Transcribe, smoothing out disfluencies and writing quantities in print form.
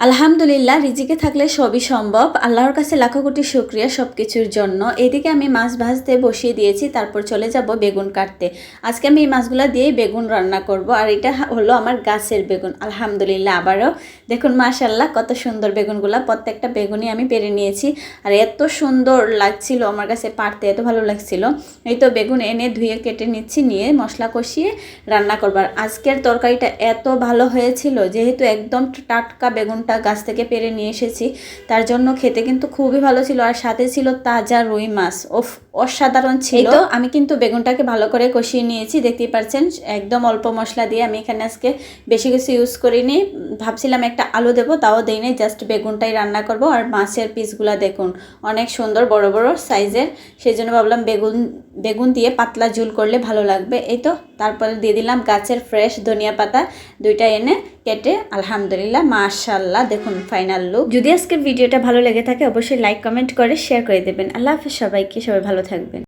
আলহামদুলিল্লাহ, রিজিকে থাকলে সবই সম্ভব। আল্লাহর কাছে লাখো কোটি শুকরিয়া সব কিছুর জন্য। এদিকে আমি মাছ ভাজতে বসিয়ে দিয়েছি, তারপর চলে যাব বেগুন কাটতে। আজকে আমি এই মাছগুলো দিয়েই বেগুন রান্না করব। আর এটা হলো আমার গাছের বেগুন। আলহামদুলিল্লাহ, আবারও দেখুন মাশাআল্লাহ কত সুন্দর বেগুনগুলা। প্রত্যেকটা বেগুনই আমি পেরে নিয়েছি। আর এত সুন্দর লাগছিল আমার কাছে পাড়তে, এত ভালো লাগছিল। এই তো বেগুন এনে ধুয়ে কেটে নিচ্ছি, নিয়ে মশলা কষিয়ে রান্না করবার। আজকের তরকারিটা এত ভালো হয়েছিল, যেহেতু একদম টাটকা বেগুনটা গাছ থেকে পেরে নিয়ে এসেছি, তার জন্য খেতে কিন্তু খুবই ভালো ছিল। আর সাথে ছিল তাজা রুই মাছ, অসাধারণ ছিল। তো আমি কিন্তু বেগুনটাকে ভালো করে কষিয়ে নিয়েছি, দেখতেই পাচ্ছেন একদম অল্প মশলা দিয়ে। আমি এখানে আজকে বেশি কিছু ইউজ করিনি, ভাবছিলাম একটা আলু দেবো, তাও দিইনি, জাস্ট বেগুনটাই রান্না করব। আর মাছের পিসগুলা দেখুন অনেক সুন্দর বড় বড় সাইজের, সেই জন্য ভাবলাম বেগুন দিয়ে পাতলা ঝোল করলে ভালো লাগবে। এই তো তারপরে দিয়ে দিলাম গাছের ফ্রেশ ধনিয়া পাতা, দুইটা এনে কেটে। আলহামদুলিল্লাহ, মাশাআল্লাহ, দেখুন ফাইনাল লুক। যদি আজকের ভিডিওটা ভালো লেগে থাকে অবশ্যই লাইক কমেন্ট করে শেয়ার করে দেবেন। আল্লাহ হাফেজ সবাইকে, সবাই ভালো থাকবেন।